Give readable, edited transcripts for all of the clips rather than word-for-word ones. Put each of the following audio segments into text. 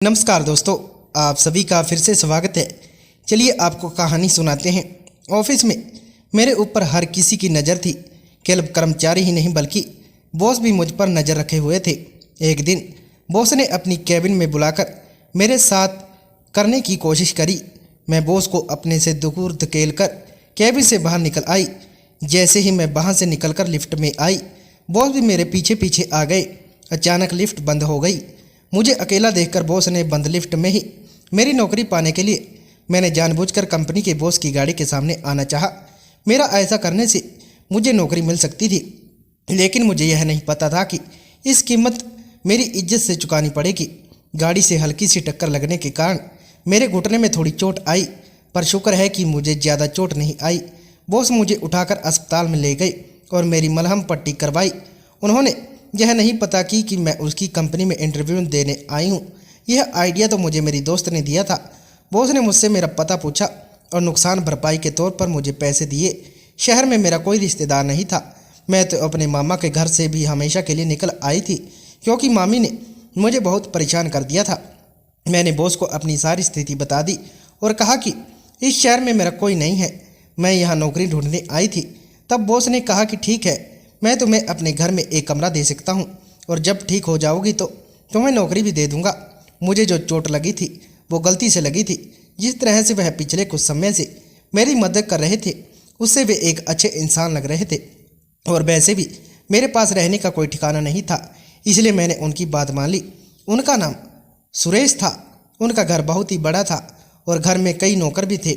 नमस्कार दोस्तों, आप सभी का फिर से स्वागत है। चलिए आपको कहानी सुनाते हैं। ऑफिस में मेरे ऊपर हर किसी की नज़र थी। केवल कर्मचारी ही नहीं बल्कि बॉस भी मुझ पर नज़र रखे हुए थे। एक दिन बॉस ने अपनी कैबिन में बुलाकर मेरे साथ करने की कोशिश करी। मैं बॉस को अपने से दूर धकेल कर कैबिन से बाहर निकल आई। जैसे ही मैं वहाँ से निकलकर लिफ्ट में आई, बॉस भी मेरे पीछे पीछे आ गए। अचानक लिफ्ट बंद हो गई। मुझे अकेला देखकर बॉस ने बंद लिफ्ट में ही मेरी नौकरी पाने के लिए मैंने जानबूझकर कंपनी के बॉस की गाड़ी के सामने आना चाहा। मेरा ऐसा करने से मुझे नौकरी मिल सकती थी, लेकिन मुझे यह नहीं पता था कि इस कीमत मेरी इज्जत से चुकानी पड़ेगी। गाड़ी से हल्की सी टक्कर लगने के कारण मेरे घुटने में थोड़ी चोट आई, पर शुक्र है कि मुझे ज़्यादा चोट नहीं आई। बॉस मुझे उठाकर अस्पताल में ले गए और मेरी मलहम पट्टी करवाई। उन्होंने यह नहीं पता कि मैं उसकी कंपनी में इंटरव्यू देने आई हूँ। यह आइडिया तो मुझे मेरी दोस्त ने दिया था। बॉस ने मुझसे मेरा पता पूछा और नुकसान भरपाई के तौर पर मुझे पैसे दिए। शहर में मेरा कोई रिश्तेदार नहीं था। मैं तो अपने मामा के घर से भी हमेशा के लिए निकल आई थी, क्योंकि मामी ने मुझे बहुत परेशान कर दिया था। मैंने बॉस को अपनी सारी स्थिति बता दी और कहा कि इस शहर में मेरा कोई नहीं है, मैं यहाँ नौकरी ढूंढने आई थी। तब बॉस ने कहा कि ठीक है, मैं तुम्हें अपने घर में एक कमरा दे सकता हूँ और जब ठीक हो जाओगी तो तुम्हें नौकरी भी दे दूँगा। मुझे जो चोट लगी थी वो गलती से लगी थी। जिस तरह से वह पिछले कुछ समय से मेरी मदद कर रहे थे, उससे वे एक अच्छे इंसान लग रहे थे। और वैसे भी मेरे पास रहने का कोई ठिकाना नहीं था, इसलिए मैंने उनकी बात मान ली। उनका नाम सुरेश था। उनका घर बहुत ही बड़ा था और घर में कई नौकर भी थे,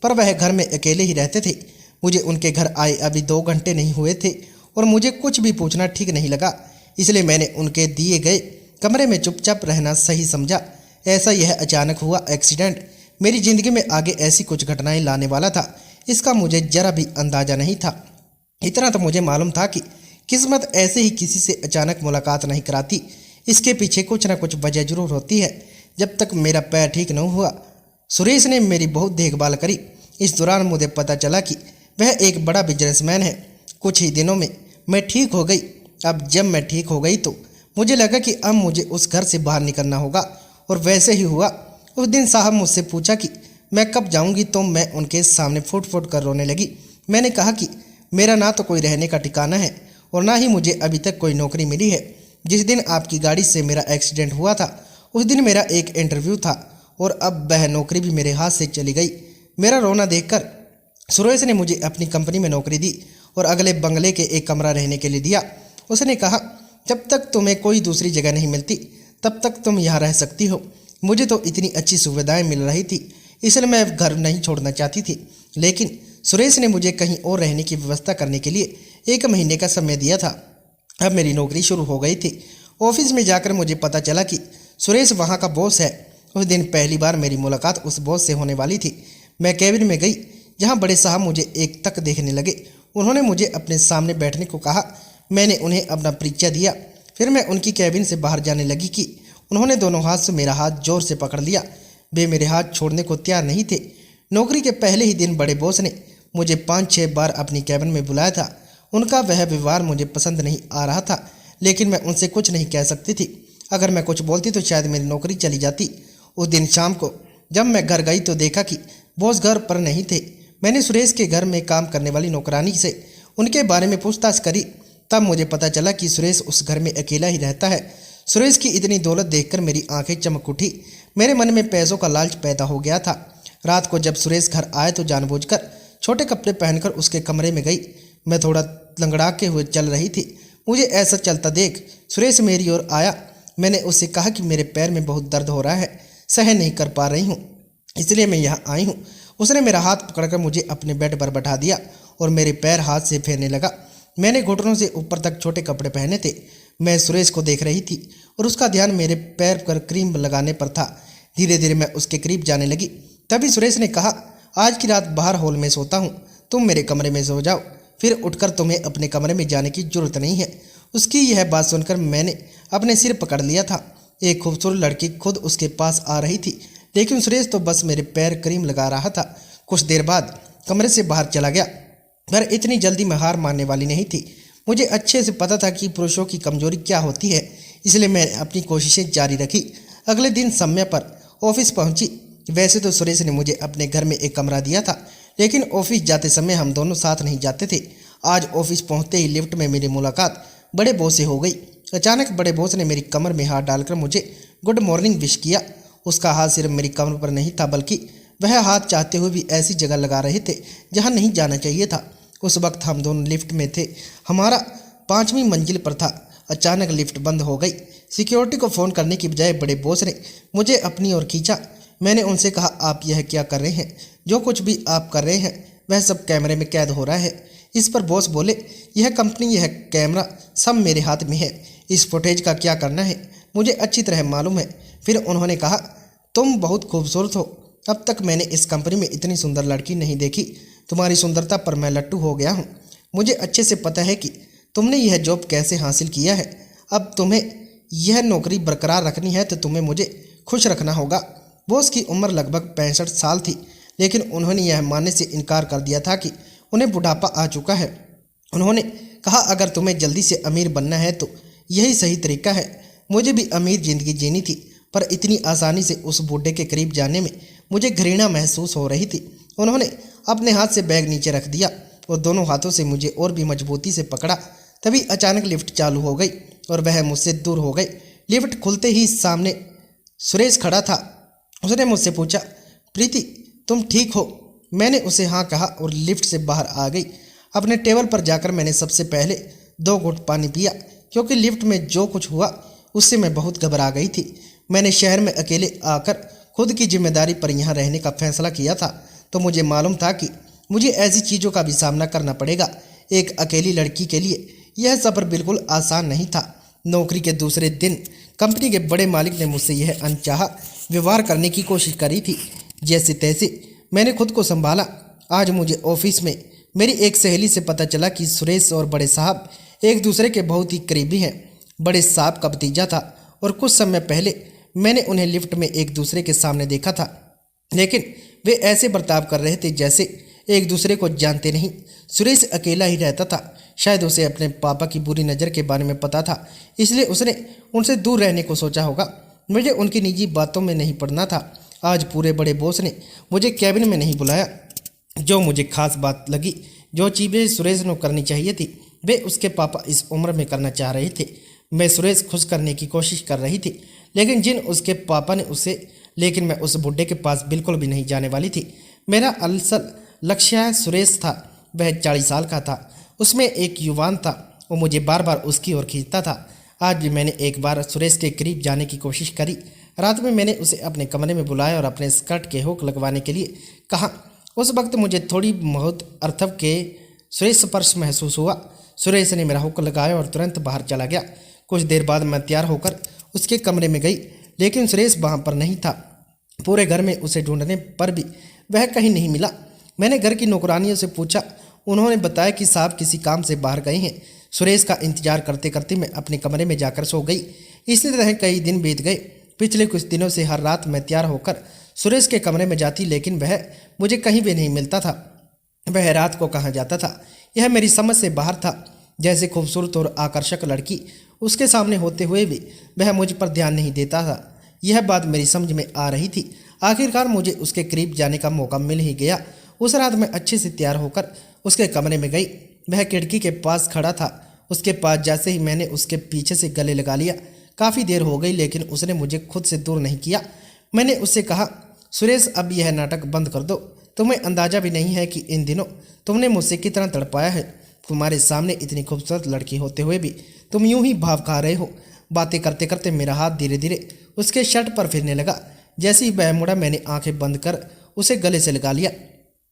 पर वह घर में अकेले ही रहते थे। मुझे उनके घर आए अभी 2 घंटे नहीं हुए थे और मुझे कुछ भी पूछना ठीक नहीं लगा, इसलिए मैंने उनके दिए गए कमरे में चुपचाप रहना सही समझा। ऐसा यह अचानक हुआ एक्सीडेंट मेरी ज़िंदगी में आगे ऐसी कुछ घटनाएं लाने वाला था, इसका मुझे जरा भी अंदाज़ा नहीं था। इतना तो मुझे मालूम था कि किस्मत ऐसे ही किसी से अचानक मुलाकात नहीं कराती, इसके पीछे कुछ ना कुछ वजह जरूर होती है। जब तक मेरा पैर ठीक न हुआ, सुरेश ने मेरी बहुत देखभाल करी। इस दौरान मुझे पता चला कि वह एक बड़ा बिजनेसमैन है। कुछ ही दिनों में मैं ठीक हो गई। अब जब मैं ठीक हो गई तो मुझे लगा कि अब मुझे उस घर से बाहर निकलना होगा, और वैसे ही हुआ। उस दिन साहब मुझसे पूछा कि मैं कब जाऊंगी, तो मैं उनके सामने फुट फुट कर रोने लगी। मैंने कहा कि मेरा ना तो कोई रहने का ठिकाना है और ना ही मुझे अभी तक कोई नौकरी मिली है। जिस दिन आपकी गाड़ी से मेरा एक्सीडेंट हुआ था, उस दिन मेरा एक इंटरव्यू था और अब वह नौकरी भी मेरे हाथ से चली गई। मेरा रोना देखकर सुरेश ने मुझे अपनी कंपनी में नौकरी दी और अगले बंगले के एक कमरा रहने के लिए दिया। उसने कहा, जब तक तुम्हें कोई दूसरी जगह नहीं मिलती तब तक तुम यहाँ रह सकती हो। मुझे तो इतनी अच्छी सुविधाएं मिल रही थी, इसलिए मैं घर नहीं छोड़ना चाहती थी, लेकिन सुरेश ने मुझे कहीं और रहने की व्यवस्था करने के लिए 1 महीने का समय दिया था। अब मेरी नौकरी शुरू हो गई थी। ऑफिस में जाकर मुझे पता चला कि सुरेश वहाँ का बॉस है। उस दिन पहली बार मेरी मुलाकात उस बॉस से होने वाली थी। मैं कैबिन में गई, जहाँ बड़े साहब मुझे एक तक देखने लगे। उन्होंने मुझे अपने सामने बैठने को कहा। मैंने उन्हें अपना परिचय दिया। फिर मैं उनकी कैबिन से बाहर जाने लगी कि उन्होंने दोनों हाथ से मेरा हाथ जोर से पकड़ लिया। वे मेरे हाथ छोड़ने को तैयार नहीं थे। नौकरी के पहले ही दिन बड़े बॉस ने मुझे 5-6 बार अपनी कैबिन में बुलाया था। उनका वह व्यवहार मुझे पसंद नहीं आ रहा था, लेकिन मैं उनसे कुछ नहीं कह सकती थी। अगर मैं कुछ बोलती तो शायद मेरी नौकरी चली जाती। उस दिन शाम को जब मैं घर गई तो देखा कि बॉस घर पर नहीं थे। मैंने सुरेश के घर में काम करने वाली नौकरानी से उनके बारे में पूछताछ करी। तब मुझे पता चला कि सुरेश उस घर में अकेला ही रहता है। सुरेश की इतनी दौलत देखकर मेरी आंखें चमक उठी। मेरे मन में पैसों का लालच पैदा हो गया था। रात को जब सुरेश घर आए तो जानबूझकर छोटे कपड़े पहनकर उसके कमरे में गई। मैं थोड़ा लंगड़ा के हुए चल रही थी। मुझे ऐसा चलता देख सुरेश मेरी ओर आया। मैंने उससे कहा कि मेरे पैर में बहुत दर्द हो रहा है, सहन नहीं कर पा रही हूँ, इसलिए मैं यहाँ आई हूँ। उसने मेरा हाथ पकड़कर मुझे अपने बेड पर बैठा दिया और मेरे पैर हाथ से फेरने लगा। मैंने घुटनों से ऊपर तक छोटे कपड़े पहने थे। मैं सुरेश को देख रही थी और उसका ध्यान मेरे पैर पर क्रीम लगाने पर था। धीरे धीरे मैं उसके करीब जाने लगी। तभी सुरेश ने कहा, आज की रात बाहर हॉल में सोता हूँ, तुम मेरे कमरे में सो जाओ, फिर उठकर तुम्हें अपने कमरे में जाने की जरूरत नहीं है। उसकी यह बात सुनकर मैंने अपने सिर पकड़ लिया था। एक खूबसूरत लड़की खुद उसके पास आ रही थी, लेकिन सुरेश तो बस मेरे पैर क्रीम लगा रहा था। कुछ देर बाद कमरे से बाहर चला गया, पर इतनी जल्दी मैं हार मानने वाली नहीं थी। मुझे अच्छे से पता था कि पुरुषों की कमजोरी क्या होती है, इसलिए मैंने अपनी कोशिशें जारी रखी। अगले दिन समय पर ऑफिस पहुंची। वैसे तो सुरेश ने मुझे अपने घर में एक कमरा दिया था, लेकिन ऑफिस जाते समय हम दोनों साथ नहीं जाते थे। आज ऑफिस पहुंचते ही लिफ्ट में मेरी मुलाकात बड़े बॉस से हो गई। अचानक बड़े बॉस ने मेरी कमर में हाथ डालकर मुझे गुड मॉर्निंग विश किया। उसका हाथ सिर्फ मेरी कमर पर नहीं था, बल्कि वह हाथ चाहते हुए भी ऐसी जगह लगा रहे थे जहां नहीं जाना चाहिए था। उस वक्त हम दोनों लिफ्ट में थे। हमारा 5वीं मंजिल पर था। अचानक लिफ्ट बंद हो गई। सिक्योरिटी को फ़ोन करने की बजाय बड़े बॉस ने मुझे अपनी ओर खींचा। मैंने उनसे कहा, आप यह क्या कर रहे हैं? जो कुछ भी आप कर रहे हैं वह सब कैमरे में कैद हो रहा है। इस पर बॉस बोले, यह कंपनी, यह कैमरा सब मेरे हाथ में है। इस फुटेज का क्या करना है मुझे अच्छी तरह मालूम है। फिर उन्होंने कहा, तुम बहुत खूबसूरत हो। अब तक मैंने इस कंपनी में इतनी सुंदर लड़की नहीं देखी। तुम्हारी सुंदरता पर मैं लट्टू हो गया हूँ। मुझे अच्छे से पता है कि तुमने यह जॉब कैसे हासिल किया है। अब तुम्हें यह नौकरी बरकरार रखनी है तो तुम्हें मुझे खुश रखना होगा। बॉस की उम्र लगभग 65 साल थी, लेकिन उन्होंने यह मानने से इनकार कर दिया था कि उन्हें बुढ़ापा आ चुका है। उन्होंने कहा, अगर तुम्हें जल्दी से अमीर बनना है तो यही सही तरीका है। मुझे भी अमीर जिंदगी जीनी थी, पर इतनी आसानी से उस बूढ़े के करीब जाने में मुझे घृणा महसूस हो रही थी। उन्होंने अपने हाथ से बैग नीचे रख दिया और दोनों हाथों से मुझे और भी मजबूती से पकड़ा। तभी अचानक लिफ्ट चालू हो गई और वह मुझसे दूर हो गई। लिफ्ट खुलते ही सामने सुरेश खड़ा था। उसने मुझसे पूछा, प्रीति तुम ठीक हो? मैंने उसे हाँ कहा और लिफ्ट से बाहर आ गई। अपने टेबल पर जाकर मैंने सबसे पहले 2 घूंट पानी पिया, क्योंकि लिफ्ट में जो कुछ हुआ उससे मैं बहुत घबरा गई थी। मैंने शहर में अकेले आकर खुद की जिम्मेदारी पर यहाँ रहने का फैसला किया था, तो मुझे मालूम था कि मुझे ऐसी चीज़ों का भी सामना करना पड़ेगा। एक अकेली लड़की के लिए यह सफ़र बिल्कुल आसान नहीं था। नौकरी के दूसरे दिन कंपनी के बड़े मालिक ने मुझसे यह अनचाहा व्यवहार करने की कोशिश करी थी। जैसे तैसे मैंने खुद को संभाला। आज मुझे ऑफिस में मेरी एक सहेली से पता चला कि सुरेश और बड़े साहब एक दूसरे के बहुत ही करीबी हैं। बड़े साहब का भतीजा था और कुछ समय पहले मैंने उन्हें लिफ्ट में एक दूसरे के सामने देखा था, लेकिन वे ऐसे बर्ताव कर रहे थे जैसे एक दूसरे को जानते नहीं। सुरेश अकेला ही रहता था। शायद उसे अपने पापा की बुरी नज़र के बारे में पता था, इसलिए उसने उनसे दूर रहने को सोचा होगा। मुझे उनकी निजी बातों में नहीं पड़ना था। आज पूरे बड़े बॉस ने मुझे कैबिन में नहीं बुलाया। जो मुझे खास बात लगी, जो चीज़ें सुरेश को करनी चाहिए थी वे उसके पापा इस उम्र में करना चाह रहे थे। मैं सुरेश खुश करने की कोशिश कर रही थी, लेकिन मैं उस बुढ़े के पास बिल्कुल भी नहीं जाने वाली थी। मेरा असल लक्ष्य सुरेश था। वह 40 साल का था। उसमें एक युवान था। वो मुझे बार बार उसकी ओर खींचता था। आज भी मैंने एक बार सुरेश के करीब जाने की कोशिश करी। रात में मैंने उसे अपने कमरे में बुलाया और अपने स्कर्ट के हुक लगवाने के लिए कहा। उस वक्त मुझे थोड़ी बहुत अर्थव के सुरेश स्पर्श महसूस हुआ। सुरेश ने मेरा हुक लगाया और तुरंत बाहर चला गया। कुछ देर बाद मैं तैयार होकर उसके कमरे में गई, लेकिन सुरेश वहाँ पर नहीं था। पूरे घर में उसे ढूंढने पर भी वह कहीं नहीं मिला। मैंने घर की नौकरानियों से पूछा। उन्होंने बताया कि साहब किसी काम से बाहर गए हैं। सुरेश का इंतजार करते करते मैं अपने कमरे में जाकर सो गई। इसी तरह कई दिन बीत गए। पिछले कुछ दिनों से हर रात मैं तैयार होकर सुरेश के कमरे में जाती, लेकिन वह मुझे कहीं भी नहीं मिलता था। वह रात को कहाँ जाता था यह मेरी समझ से बाहर था। जैसे खूबसूरत और आकर्षक लड़की उसके सामने होते हुए भी वह मुझ पर ध्यान नहीं देता था। यह बात मेरी समझ में आ रही थी। आखिरकार मुझे उसके करीब जाने का मौका मिल ही गया। उस रात मैं अच्छे से तैयार होकर उसके कमरे में गई। वह खिड़की के पास खड़ा था। उसके पास जैसे ही मैंने उसके पीछे से गले लगा लिया। काफ़ी देर हो गई, लेकिन उसने मुझे खुद से दूर नहीं किया। मैंने उससे कहा, सुरेश अब यह नाटक बंद कर दो। तुम्हें अंदाज़ा भी नहीं है कि इन दिनों तुमने मुझसे कितना तड़पाया है। तुम्हारे सामने इतनी खूबसूरत लड़की होते हुए भी तुम यूं ही भाव खा रहे हो। बातें करते करते मेरा हाथ धीरे धीरे उसके शर्ट पर फिरने लगा। जैसे ही वह मुड़ा, मैंने आंखें बंद कर उसे गले से लगा लिया।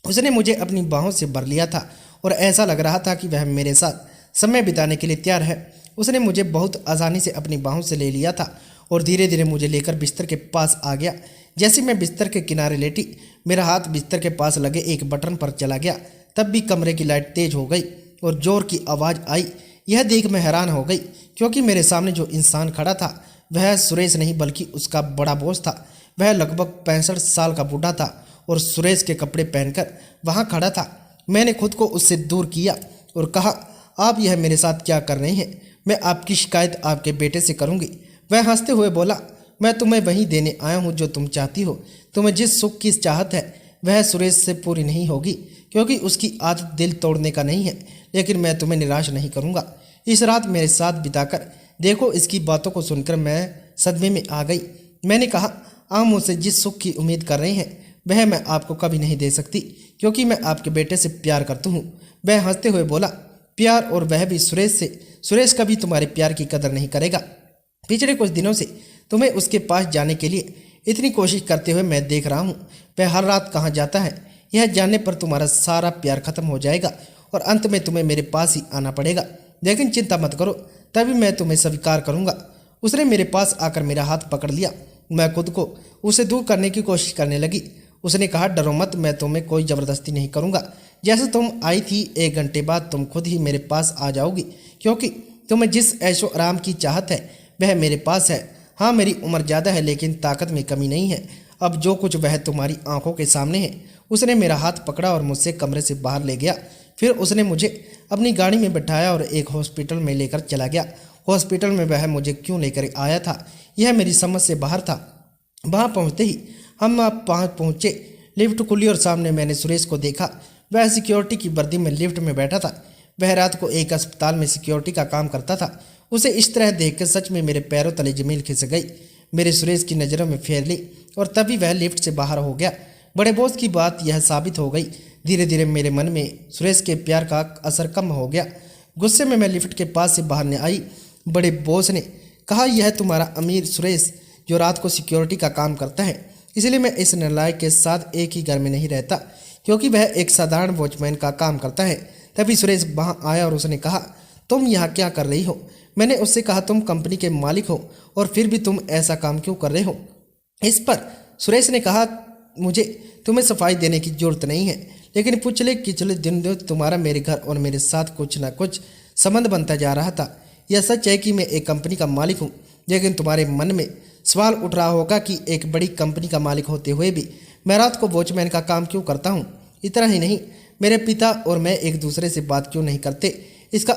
उसने मुझे अपनी बाहों से भर लिया था और ऐसा लग रहा था कि वह मेरे साथ समय बिताने के लिए तैयार है। उसने मुझे बहुत आसानी से अपनी बाहों से ले लिया था और धीरे धीरे मुझे लेकर बिस्तर के पास आ गया। जैसे मैं बिस्तर के किनारे लेटी, मेरा हाथ बिस्तर के पास लगे एक बटन पर चला गया। तब भी कमरे की लाइट तेज हो गई और जोर की आवाज़ आई। यह देख मैं हैरान हो गई, क्योंकि मेरे सामने जो इंसान खड़ा था वह सुरेश नहीं बल्कि उसका बड़ा बॉस था। वह लगभग 65 साल का बूढ़ा था और सुरेश के कपड़े पहनकर वहाँ खड़ा था। मैंने खुद को उससे दूर किया और कहा, आप यह मेरे साथ क्या कर रहे हैं? मैं आपकी शिकायत आपके बेटे से करूँगी। वह हंसते हुए बोला, मैं तुम्हें वही देने आया हूँ जो तुम चाहती हो। तुम्हें जिस सुख की चाहत है वह सुरेश से पूरी नहीं होगी, क्योंकि उसकी आदत दिल तोड़ने का नहीं है। लेकिन मैं तुम्हें निराश नहीं करूँगा। इस रात मेरे साथ बिताकर देखो। इसकी बातों को सुनकर मैं सदमे में आ गई। मैंने कहा, आप मुझसे जिस सुख की उम्मीद कर रहे हैं वह मैं आपको कभी नहीं दे सकती, क्योंकि मैं आपके बेटे से प्यार करती हूँ। वह हंसते हुए बोला, प्यार, और वह भी सुरेश से? सुरेश कभी तुम्हारे प्यार की कदर नहीं करेगा। पिछले कुछ दिनों से तुम्हें उसके पास जाने के लिए इतनी कोशिश करते हुए मैं देख रहा हूँ। वह हर रात कहाँ जाता है, यह जानने पर तुम्हारा सारा प्यार खत्म हो जाएगा और अंत में तुम्हें मेरे पास ही आना पड़ेगा। लेकिन चिंता मत करो, तभी मैं तुम्हें स्वीकार करूँगा। उसने मेरे पास आकर मेरा हाथ पकड़ लिया। मैं खुद को उसे दूर करने की कोशिश करने लगी। उसने कहा, डरो मत, मैं तुम्हें कोई ज़बरदस्ती नहीं करूँगा। जैसे तुम आई थी 1 घंटे बाद तुम खुद ही मेरे पास आ जाओगी, क्योंकि तुम्हें जिस ऐशो आराम की चाहत है वह मेरे पास है। हाँ, मेरी उम्र ज़्यादा है लेकिन ताकत में कमी नहीं है। अब जो कुछ वह तुम्हारी आंखों के सामने है। उसने मेरा हाथ पकड़ा और मुझसे कमरे से बाहर ले गया। फिर उसने मुझे अपनी गाड़ी में बिठाया और एक हॉस्पिटल में लेकर चला गया। हॉस्पिटल में वह मुझे क्यों लेकर आया था यह मेरी समझ से बाहर था। वहाँ पहुँचते ही हम पहुँचे। लिफ्ट खुली और सामने मैंने सुरेश को देखा। वह सिक्योरिटी की वर्दी में लिफ्ट में बैठा था। वह रात को एक अस्पताल में सिक्योरिटी का काम करता था। उसे इस तरह देखकर सच में मेरे पैरों तले जमीन खिसक गई। मेरे सुरेश की नज़रों में फेर ली और तभी वह लिफ्ट से बाहर हो गया। बड़े बॉस की बात यह साबित हो गई। धीरे धीरे मेरे मन में सुरेश के प्यार का असर कम हो गया। गुस्से में मैं लिफ्ट के पास से बाहर न आई। बड़े बॉस ने कहा, यह तुम्हारा अमीर सुरेश जो रात को सिक्योरिटी का काम करता है, इसलिए मैं इस नालायक के साथ एक ही घर में नहीं रहता, क्योंकि वह एक साधारण वॉचमैन का काम करता है। तभी सुरेश वहाँ आया और उसने कहा, तुम यहाँ क्या कर रही हो? मैंने उससे कहा, तुम कंपनी के मालिक हो और फिर भी तुम ऐसा काम क्यों कर रहे हो? इस पर सुरेश ने कहा, मुझे तुम्हें सफाई देने की जरूरत नहीं है, लेकिन पिछले दिन तुम्हारा मेरे घर और मेरे साथ कुछ ना कुछ संबंध बनता जा रहा था। यह सच है कि मैं एक कंपनी का मालिक हूँ, लेकिन तुम्हारे मन में सवाल उठ रहा होगा कि एक बड़ी कंपनी का मालिक होते हुए भी मैं रात को वॉचमैन का काम क्यों करता हूँ। इतना ही नहीं, मेरे पिता और मैं एक दूसरे से बात क्यों नहीं करते, इसका